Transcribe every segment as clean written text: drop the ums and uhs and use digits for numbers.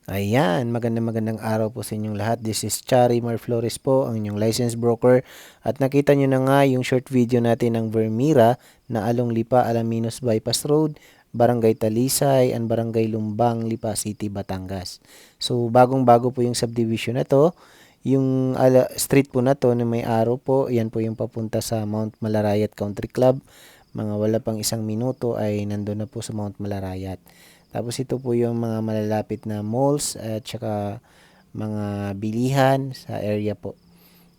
Ayan, magandang araw po sa inyong lahat. This is Chari Mar Flores po, ang inyong licensed broker. At nakita nyo na nga yung short video natin ng Vermira na Along Lipa, Alaminos Bypass Road, Barangay Talisay, and Barangay Lumbang, Lipa City, Batangas. So, bagong-bago po yung subdivision na to. Yung street po na to na may araw po, yan po yung papunta sa Mount Malarayat Country Club. Mga wala pang isang minuto ay nandun na po sa Mount Malarayat. Tapos ito po yung mga malalapit na malls at saka mga bilihan sa area po.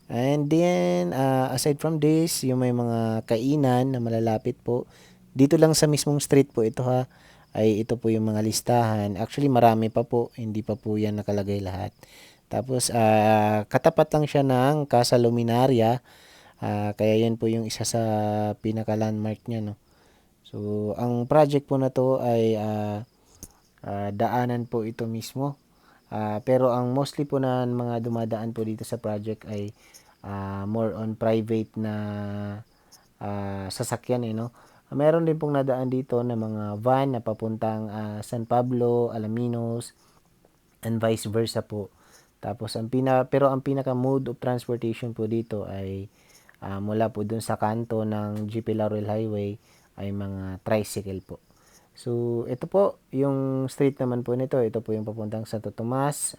And then, aside from this, yung may mga kainan na malalapit po. Dito lang sa mismong street po ito ha, ay ito po yung mga listahan. Actually, marami pa po, hindi pa po yan nakalagay lahat. Tapos, katapat lang siya ng Casa Luminaria. Kaya yan po yung isa sa pinaka-landmark niya, no? So, ang project po na to ay daanan po ito mismo. Pero ang mostly po na mga dumadaan po dito sa project ay more on private na sasakyan no. Meron din pong nadaan dito na mga van na papuntang San Pablo, Alaminos, and vice versa po. Tapos pero ang pinaka mode of transportation po dito ay mula po dun sa kanto ng GP Laurel Highway ay mga tricycle po. So, ito po, yung street naman po nito, ito po yung papuntang Santo Tomas,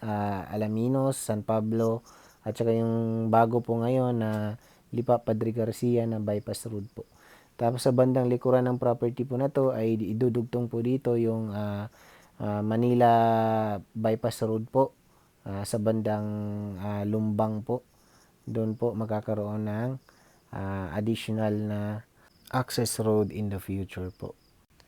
Alaminos, San Pablo, at saka yung bago po ngayon na Lipa Padre Garcia na bypass road po. Tapos sa bandang likuran ng property po na to ay idudugtong po dito yung Manila bypass road po sa bandang Lumbang po. Doon po magkakaroon ng additional na access road in the future po.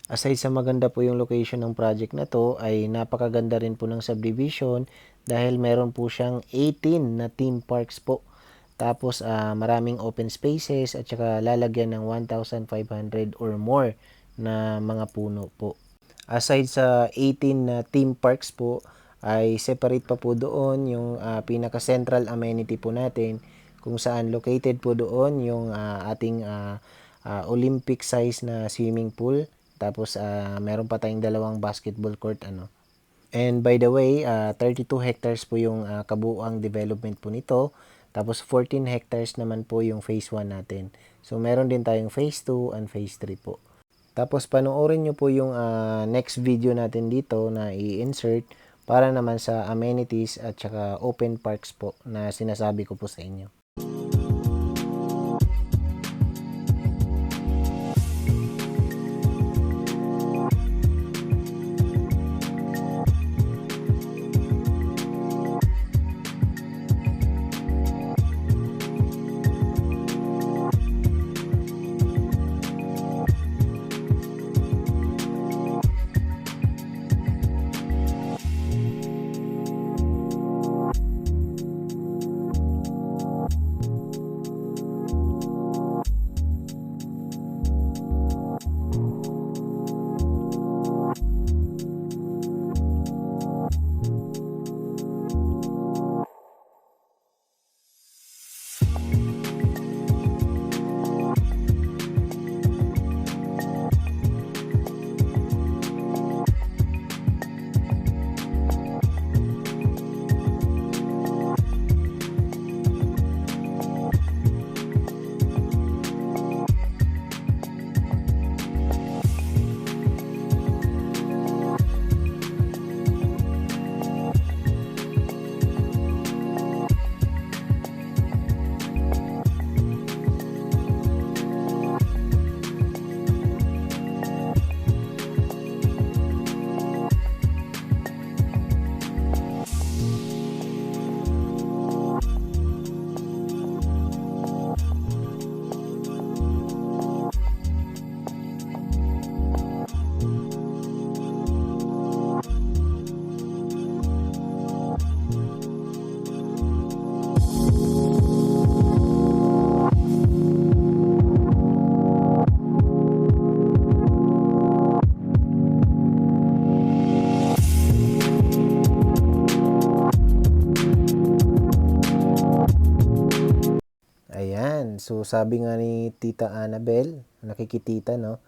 Aside sa maganda po yung location ng project na to, ay napakaganda rin po ng subdivision dahil meron po siyang 18 na theme parks po. Tapos maraming open spaces at saka lalagyan ng 1,500 or more na mga puno po. Aside sa 18 na theme parks po, ay separate pa po doon yung pinaka-central amenity po natin kung saan located po doon yung ating Olympic size na swimming pool. Tapos meron pa tayong dalawang basketball court ano. And by the way, 32 hectares po yung kabuuang development po nito. Tapos 14 hectares naman po yung phase 1 natin. So meron din tayong phase 2 and phase 3 po. Tapos panoorin nyo po yung next video natin dito na i-insert para naman sa amenities at saka open parks po na sinasabi ko po sa inyo. Ayan. So, sabi nga ni Tita Annabel, nakikitita, no?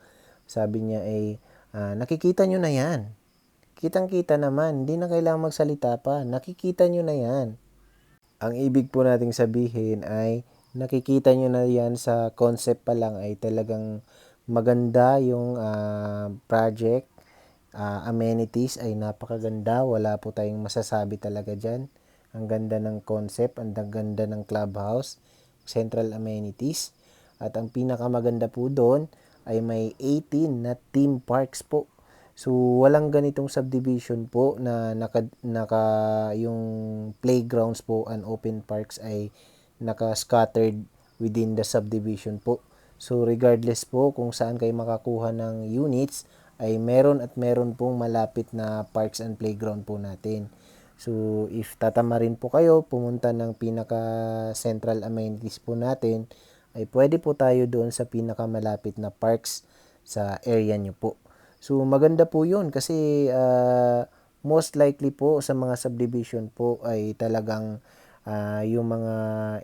Sabi niya ay, nakikita nyo na yan. kitang-kita naman, hindi na kailangang magsalita pa. Nakikita nyo na yan. Ang ibig po nating sabihin ay nakikita nyo na yan sa concept pa lang ay talagang maganda yung project. Amenities ay napakaganda. Wala po tayong masasabi talaga dyan. Ang ganda ng concept, ang ganda ng clubhouse, central amenities. At ang pinakamaganda po doon ay may 18 na theme parks po. So, walang ganitong subdivision po na yung playgrounds po and open parks ay naka-scattered within the subdivision po. So, regardless po kung saan kayo makakuha ng units, ay meron at meron pong malapit na parks and playground po natin. So, if tatama rin po kayo, pumunta ng pinaka-central amenities po natin, ay pwede po tayo doon sa pinaka-malapit na parks sa area nyo po. So, maganda po yun kasi most likely po sa mga subdivision po ay talagang yung mga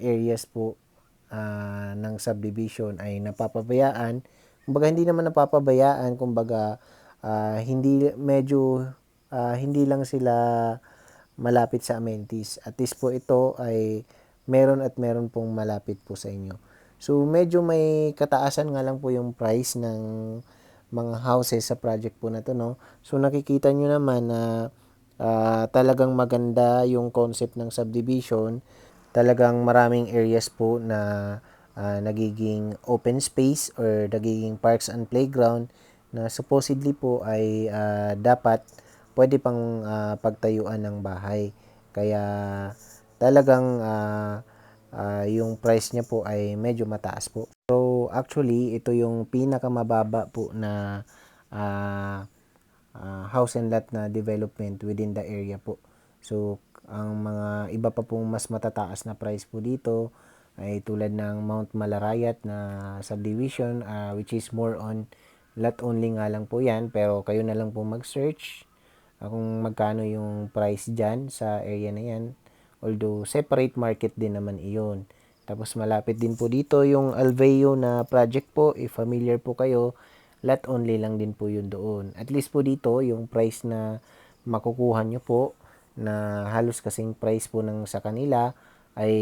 areas po ng subdivision ay napapabayaan. Kumbaga, hindi naman napapabayaan, kumbaga, hindi lang sila malapit sa amenities. At least po ito ay meron at meron pong malapit po sa inyo. So, medyo may kataasan nga lang po yung price ng mga houses sa project po na to, no? So, nakikita nyo naman na talagang maganda yung concept ng subdivision. Talagang maraming areas po na nagiging open space or nagiging parks and playground na supposedly po ay dapat pwede pang pagtayuan ng bahay. Kaya talagang yung price niya po ay medyo mataas po. So, actually, ito yung pinakamababa po na house and lot na development within the area po. So, ang mga iba pa pong mas matataas na price po dito ay tulad ng Mount Malarayat na subdivision, which is more on lot only nga lang po yan, pero kayo na lang po mag-search kung magkano yung price dyan sa area na yan. Although, separate market din naman iyon. Tapos, malapit din po dito yung Alveo na project po. If familiar po kayo, lot only lang din po yun doon. At least po dito, yung price na makukuha nyo po, na halos kasing price po ng sa kanila, ay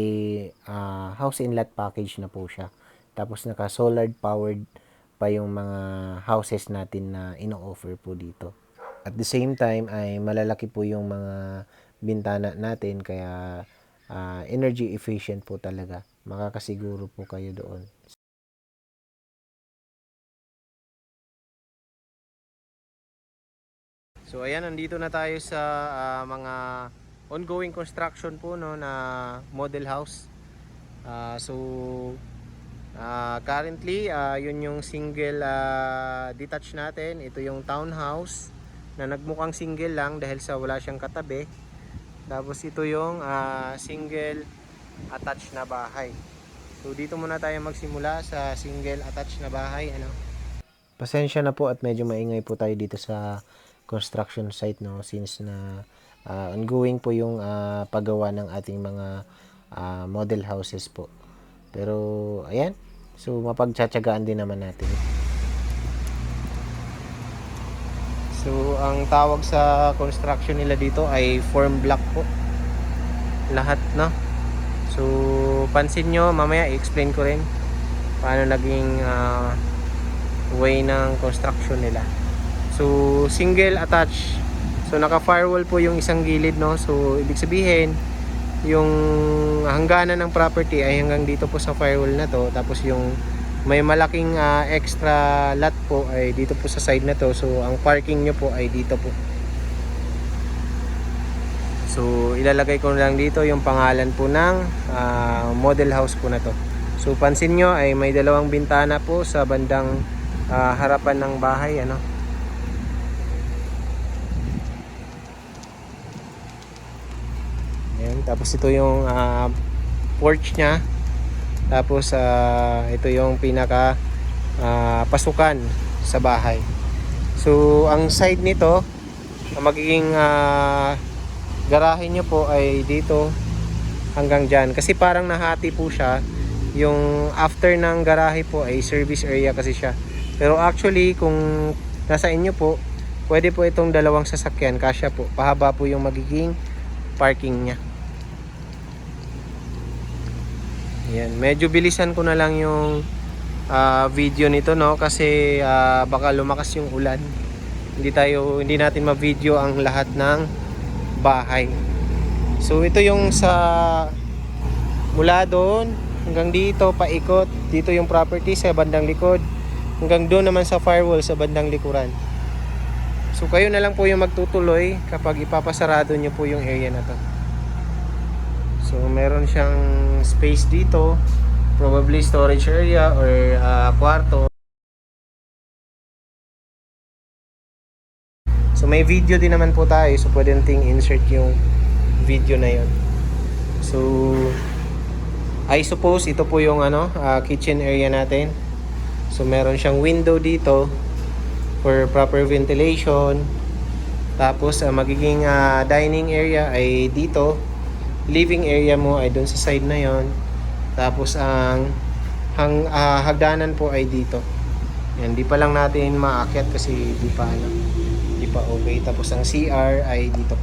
house and lot package na po siya. Tapos, naka-solar powered pa yung mga houses natin na ino-offer po dito. At the same time ay malalaki po yung mga bintana natin kaya energy efficient po talaga. Makakasiguro po kayo doon. So ayan, nandito na tayo sa mga ongoing construction po, no, na model house. Currently yun yung single detached natin. Ito yung townhouse na nagmukhang single lang dahil sa wala siyang katabi. Tapos ito yung single attached na bahay. So dito muna tayo magsimula sa single attached na bahay, ano. Pasensya na po at medyo maingay po tayo dito sa construction site, no, since na ongoing po yung paggawa ng ating mga model houses po. Pero ayan, so mapagtsatsagaan din naman natin. So, ang tawag sa construction nila dito ay form block po. Lahat, no? So, pansin nyo, mamaya i-explain ko rin paano naging way ng construction nila. So, single attach. So, naka-firewall po yung isang gilid, no? So, ibig sabihin, yung hangganan ng property ay hanggang dito po sa firewall na to. Tapos yung may malaking extra lot po ay dito po sa side na to. So ang parking nyo po ay dito po. So ilalagay ko lang dito yung pangalan po ng model house po na to. So pansin nyo ay may dalawang bintana po sa bandang harapan ng bahay, ano. Ayan, tapos ito yung porch nya. Tapos ito yung pinaka pasukan sa bahay. So ang side nito, ang magiging garahe nyo po ay dito hanggang dyan. Kasi parang nahati po siya. Yung after ng garahe po ay service area kasi siya. Pero actually kung nasa inyo po, pwede po itong dalawang sasakyan, kasya po. Pahaba po yung magiging parking niya. Yan, medyo bilisan ko na lang yung video nito, no, kasi baka lumakas yung ulan. Hindi natin ma-video ang lahat ng bahay. So ito yung sa mula doon hanggang dito paikot. Dito yung property sa bandang likod. Hanggang doon naman sa firewall sa bandang likuran. So kayo na lang po yung magtutuloy kapag ipapasarado nyo po yung area na to. So meron siyang space dito, probably storage area or kwarto. So may video din naman po tayo, so pwede nating insert yung video na yon. So I suppose ito po yung kitchen area natin. So meron siyang window dito for proper ventilation. Tapos magiging dining area ay dito. Living area mo ay doon sa side na yon. Tapos ang hagdanan po ay dito. Yan, di pa lang natin maakyat kasi di pa okay. Tapos ang CR ay dito.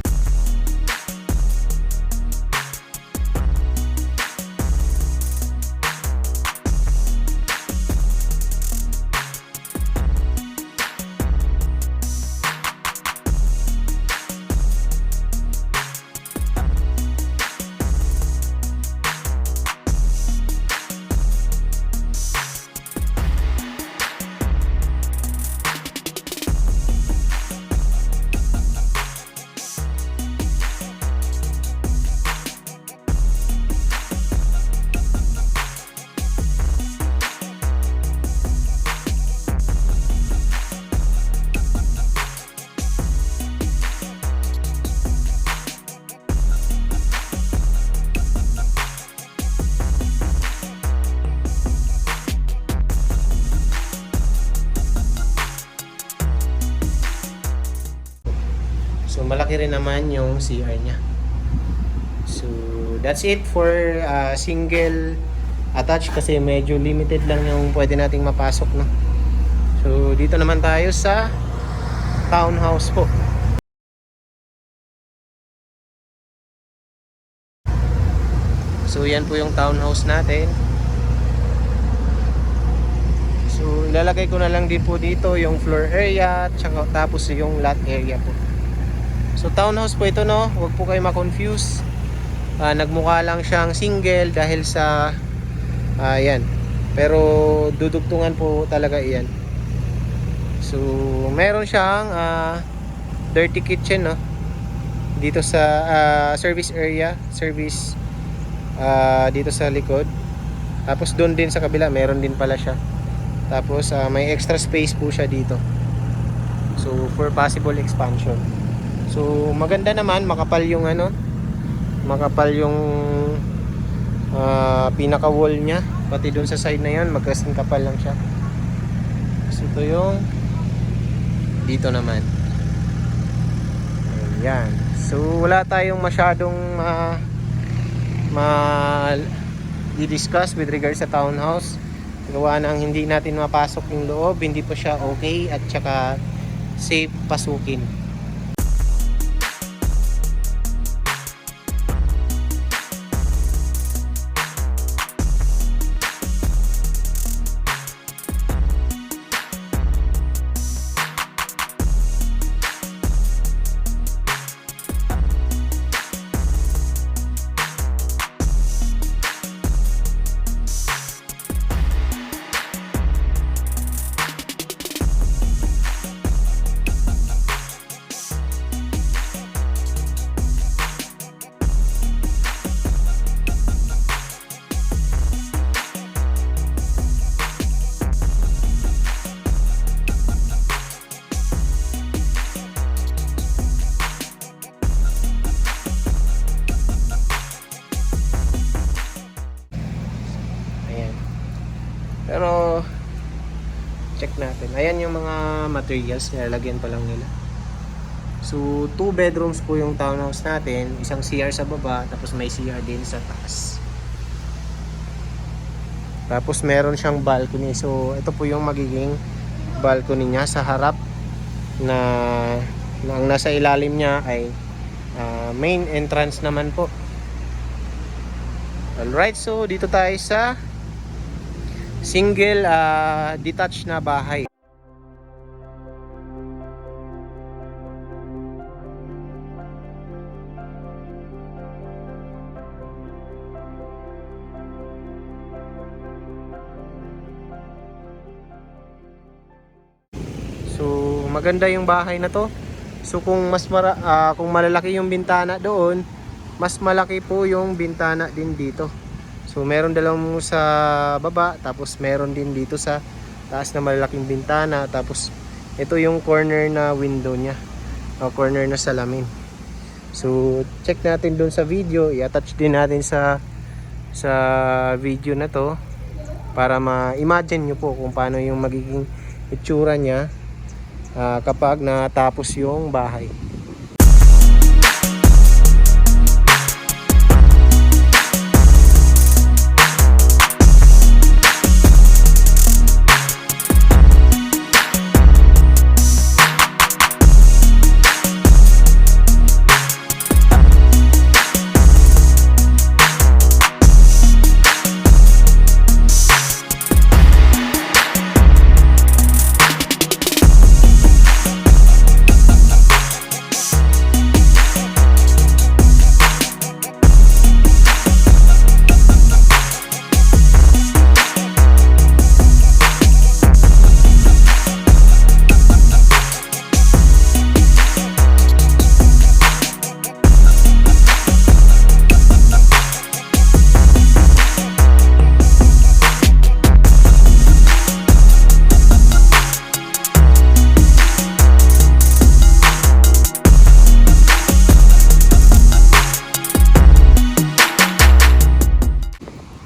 So malaki rin naman yung CR niya. So that's it for single attach kasi medyo limited lang yung pwede nating mapasok, no. So dito naman tayo sa townhouse po. So yan po yung townhouse natin. So ilalagay ko na lang din po dito yung floor area tapos yung lot area po. So townhouse po ito, no. Huwag po kayo ma-confuse. Nagmukha lang siyang single dahil sa yan. Pero dudugtungan po talaga iyan. So meron siyang dirty kitchen, no. Dito sa service area, dito sa likod. Tapos doon din sa kabila meron din pala siya. Tapos may extra space po siya dito. So for possible expansion. So maganda naman, makapal yung pinaka wall niya, pati dun sa side na yon magkasing kapal lang siya. So ito yung dito naman. Ayan. So wala tayong masyadong i-discuss with regards sa townhouse. Gawa nang hindi natin mapasok yung loob, hindi pa siya okay at saka safe pasukin. Pero check natin. Ayan yung mga materials, nilalagyan pa lang nila. So 2 bedrooms po yung townhouse natin, isang CR sa baba, tapos may CR din sa taas. Tapos meron siyang balcony. So ito po yung magiging balcony niya sa harap na, ang nasa ilalim niya ay main entrance naman po. Alright, so dito tayo sa single detached na bahay. So maganda yung bahay na to. So kung kung malalaki yung bintana doon, mas malaki po yung bintana din dito. So meron dalawang sa baba, tapos meron din dito sa taas na malalaking bintana, tapos ito yung corner na window niya, corner na salamin. So check natin doon sa video, i-attach din natin sa video na to para ma-imagine nyo po kung paano yung magiging itsura niya kapag natapos yung bahay.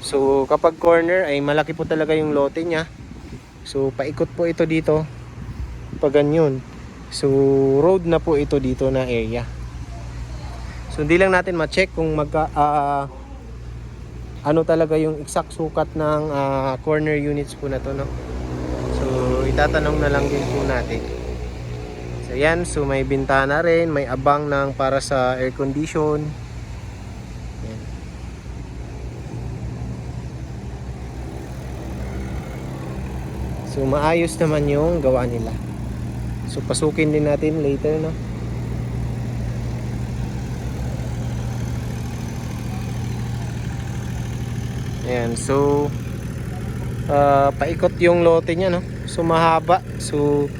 So kapag corner ay malaki po talaga yung lote niya. So paikot po ito dito pag ganyan. So road na po ito dito na area. So hindi lang natin ma-check kung ano talaga yung exact sukat ng corner units po na to, no? So itatanong na lang din po natin. So yan, so may bintana rin, may abang ng para sa air condition. So maayos naman yung gawa nila. So pasukin din natin later, no? Ayan, so paikot yung lote niya, no? So mahaba. So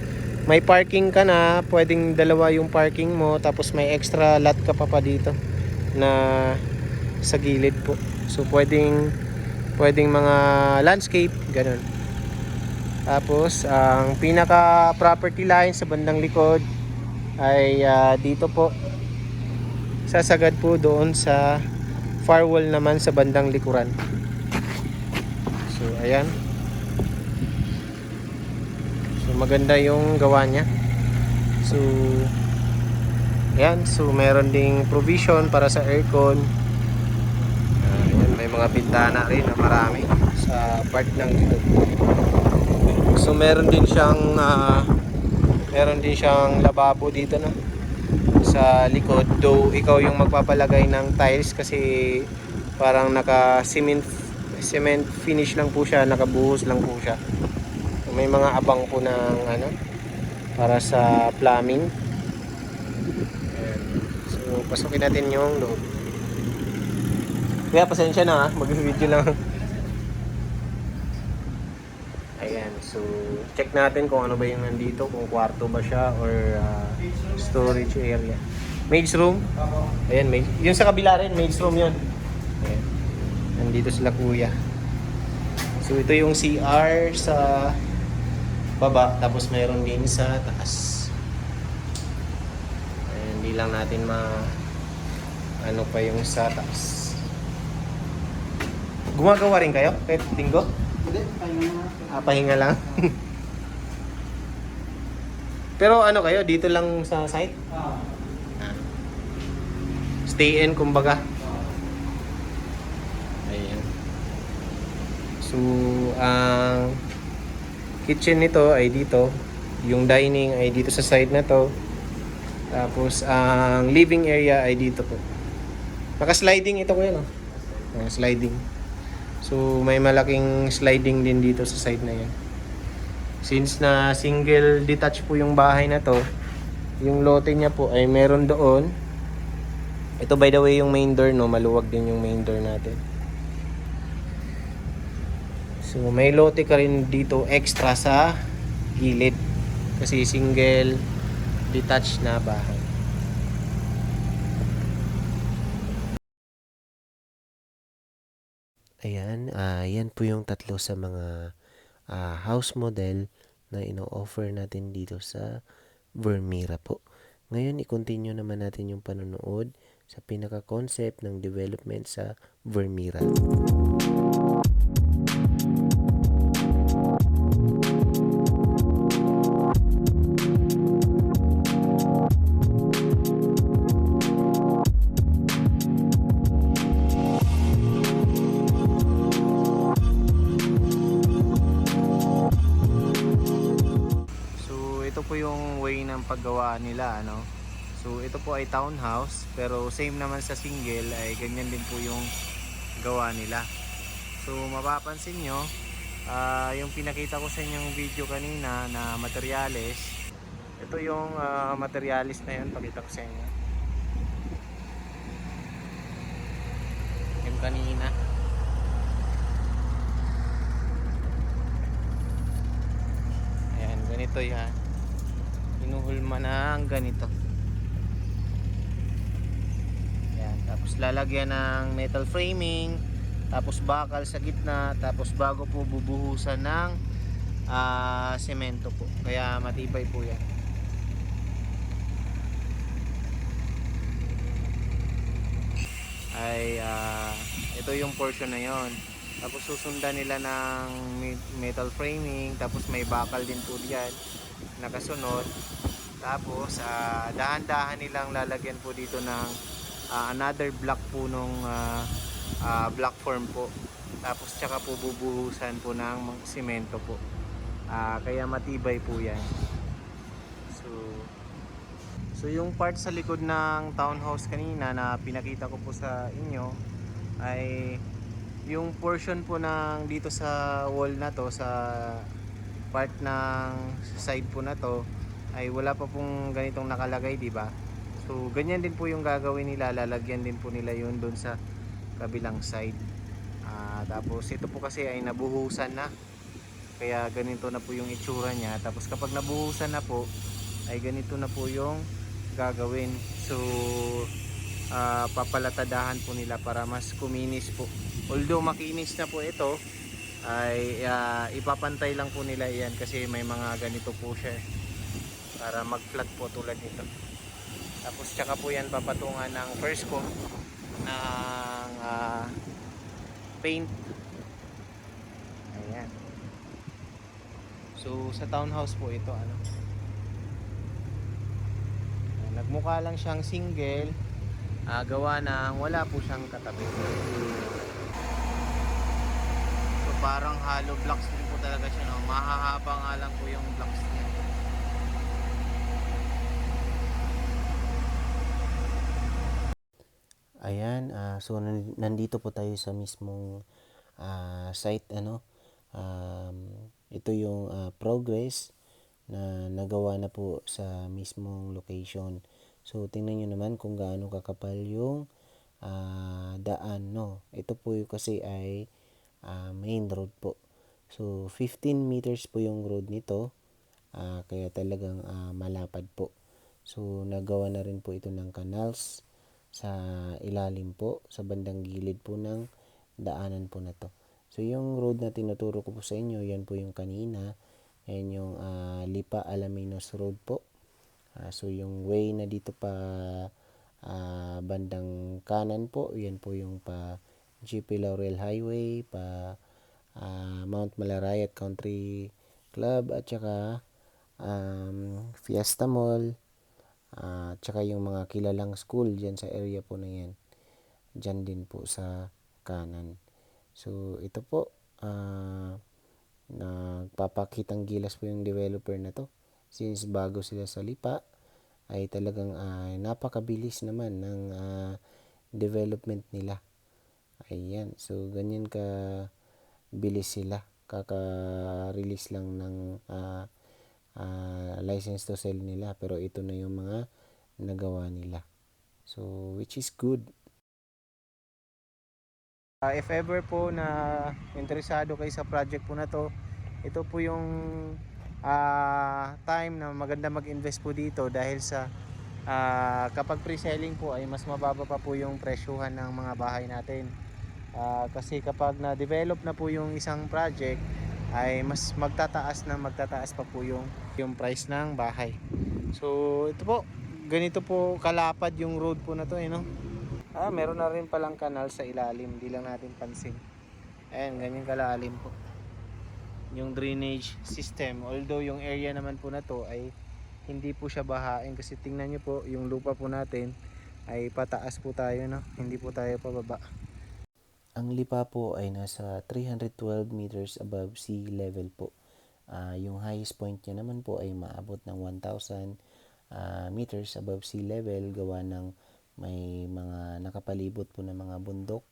may parking ka na, pwedeng dalawa yung parking mo, tapos may extra lot ka pa dito na sa gilid po. So pwedeng mga landscape, ganun. Tapos ang pinaka property line sa bandang likod ay dito po, sasagad po doon sa firewall naman sa bandang likuran. So ayan, so maganda yung gawa niya. So ayan, so meron ding provision para sa aircon. Ayan, may mga bintana rin na marami sa part ng likod. So meron din siyang lababo dito, no, sa likod. Though ikaw yung magpapalagay ng tiles kasi parang naka cement finish lang po siya, nakabuhos lang po siya. So, may mga abang po ng para sa plumbing. Ayan. So pasukin natin yung loob. Kaya pasensya na, mag-video lang. Ayan, so check natin kung ano ba yung nandito, kung kwarto ba siya or storage area. Maid's room. Ayan, yung sa kabila rin, maid's room yun. Ayan. Nandito sila kuya. So ito yung CR sa baba, tapos mayroon din sa taas. Ayan, hindi lang natin ano pa yung sa taas. Gumagawa rin kayo kahit linggo? Hindi, Pahinga lang. Pero ano kayo, dito lang sa site? Stay in kumbaga. Ayan. So, ang kitchen nito ay dito. Yung dining ay dito sa side na to. Tapos ang living area ay dito po. Naka-sliding ito ko yan, oh. Sliding. So may malaking sliding din dito sa side na yan. Since na single detached po yung bahay na to, yung lote niya po ay meron doon. Ito by the way yung main door, no, maluwag din yung main door natin. So may lote ka rin dito extra sa gilid kasi single detached na bahay. Ayan, yan po yung tatlo sa mga house model na ino-offer natin dito sa Vermira po. Ngayon, i-continue naman natin yung panonood sa pinaka-concept ng development sa Vermira. So ito po yung way ng paggawa nila, ano. So ito po ay townhouse pero same naman sa single ay ganyan din po yung gawa nila. So mapapansin nyo, yung pinakita ko sa inyong video kanina na materyales, ito yung materialis na yun, pakita ko sa inyo. Yung kanina. Ayan, ganito yan. Inuhulma ng ganito. Ayan, tapos lalagyan ng metal framing, tapos bakal sa gitna, tapos bago po bubuhusan ng semento po. Kaya matibay po yan. Ay ito yung portion na yon. Tapos susundan nila ng metal framing, tapos may bakal din po diyan nakasunod. Tapos dahan-dahan nilang lalagyan po dito ng another block po nung block form po. Tapos tsaka po bubuhusan po ng simento po. Kaya matibay po yan. So So yung part sa likod ng townhouse kanina na pinakita ko po sa inyo ay yung portion po ng dito sa wall na to, sa part ng side po na to ay wala pa pong ganitong nakalagay, di ba? So ganyan din po yung gagawin nila, lalagyan din po nila yun doon sa kabilang side. Tapos ito po kasi ay nabuhusan na. Kaya ganito na po yung itsura niya. Tapos kapag nabuhusan na po ay ganito na po yung gagawin. So papalatadahan po nila para mas kuminis po. Although makinis na po ito, ay ipapantay lang po nila yan kasi may mga ganito po siya para mag flat po tulad nito. Tapos tsaka po yan papatungan ng first coat ng paint. Ayan. So sa townhouse po ito, ano, nagmukha lang siyang single, gawa ng wala po siyang katabi. So parang hollow blocks din po talaga siya, no? Mahahaba nga lang po yung blocks niya. Ayan, so nandito po tayo sa mismong site, ano. Ito yung progress na nagawa na po sa mismong location. So tingnan nyo naman kung gaano kakapal yung daan, no. Ito po yung kasi ay main road po. So 15 meters po yung road nito, kaya talagang malapad po. So nagawa na rin po ito ng canals sa ilalim po, sa bandang gilid po ng daanan po na to. So yung road na tinuturo ko po sa inyo, yan po yung kanina. Yan yung Lipa Alaminos Road po. So yung way na dito pa bandang kanan po, yan po yung pa GP Laurel Highway, pa Mount Malarayat Country Club, at saka Fiesta Mall, at saka yung mga kilalang school dyan sa area po na yan. Dyan din po sa kanan. So ito po, nagpapakitang gilas po yung developer na to. since bago sila sa Lipa ay talagang napakabilis naman ng development nila. Ayan, so ganyan ka bilis sila. Kaka-release lang ng license to sell nila, pero ito na yung mga nagawa nila. So, which is good. If ever po na interesado kayo sa project po na to, ito po yung time na maganda mag-invest po dito dahil sa kapag pre-selling po ay mas mababa pa po yung presyuhan ng mga bahay natin. Kasi kapag na-develop na po yung isang project ay mas magtataas pa po yung price ng bahay. So ito po, ganito po kalapad yung road po na to no. Meron na rin palang kanal sa ilalim, hindi lang natin pansin. Ayan, ganyan kalalim po yung drainage system. Although yung area naman po na to ay hindi po siya bahain kasi tingnan nyo po yung lupa po natin ay pataas po tayo no, hindi po tayo pababa. Ang Lipa po ay nasa 312 meters above sea level po. Yung highest point niya naman po ay maabot ng 1,000 meters above sea level, gawa ng may mga nakapalibot po ng mga bundok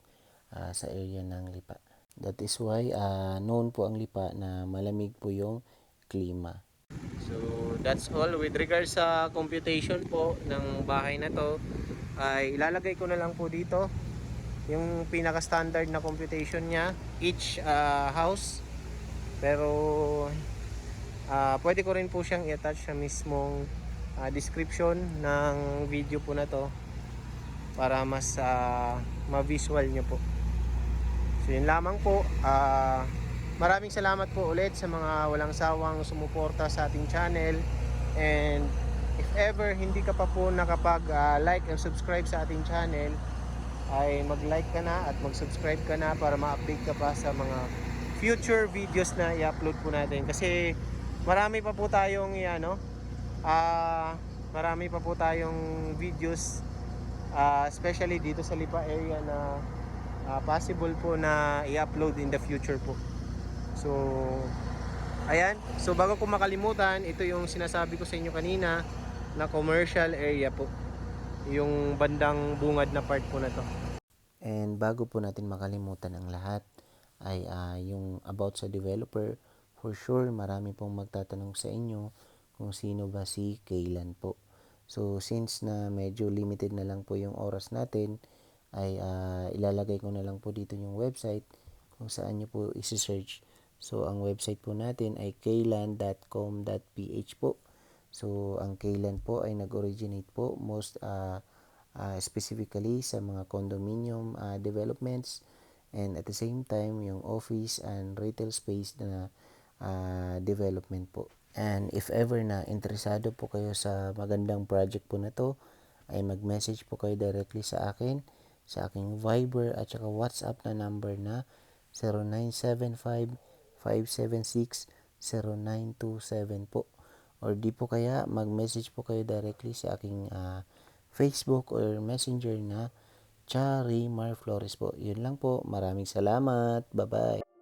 sa area ng Lipa. That is why known po ang Lipa na malamig po yung klima. So that's all with regards sa computation po ng bahay na to. Ay ilalagay ko na lang po dito yung pinaka standard na computation niya each house. Pero pwede ko rin po siyang i-attach sa mismong description ng video po na to para mas ma-visual nyo po. So yun lamang po. Maraming salamat po ulit sa mga walang sawang sumuporta sa ating channel. And if ever hindi ka pa po nakapag-like and subscribe sa ating channel, ay mag-like ka na at mag-subscribe ka na para ma-update ka pa sa mga future videos na i-upload po natin. Kasi marami pa po tayong marami pa po tayong videos, especially dito sa Lipa area na possible po na i-upload in the future po. So ayan, so bago ko makalimutan, ito yung sinasabi ko sa inyo kanina na commercial area po, yung bandang bungad na part po na to. And bago po natin makalimutan ang lahat ay yung about sa developer. For sure marami pong magtatanong sa inyo kung sino ba si Kaylan po. So since na medyo limited na lang po yung oras natin, ay ilalagay ko na lang po dito yung website kung saan nyo po isi-search. So ang website po natin ay kaylan.com.ph po. So ang Kaylan po ay nag-originate po most specifically sa mga condominium developments, and at the same time yung office and retail space na development po. And if ever na interesado po kayo sa magandang project po na to, ay mag-message po kayo directly sa akin sa aking Viber at saka WhatsApp na number na 0975-576-0927 po. Or di po kaya mag-message po kayo directly sa aking Facebook or Messenger na Charimar Flores po. Yun lang po. Maraming salamat. Bye-bye.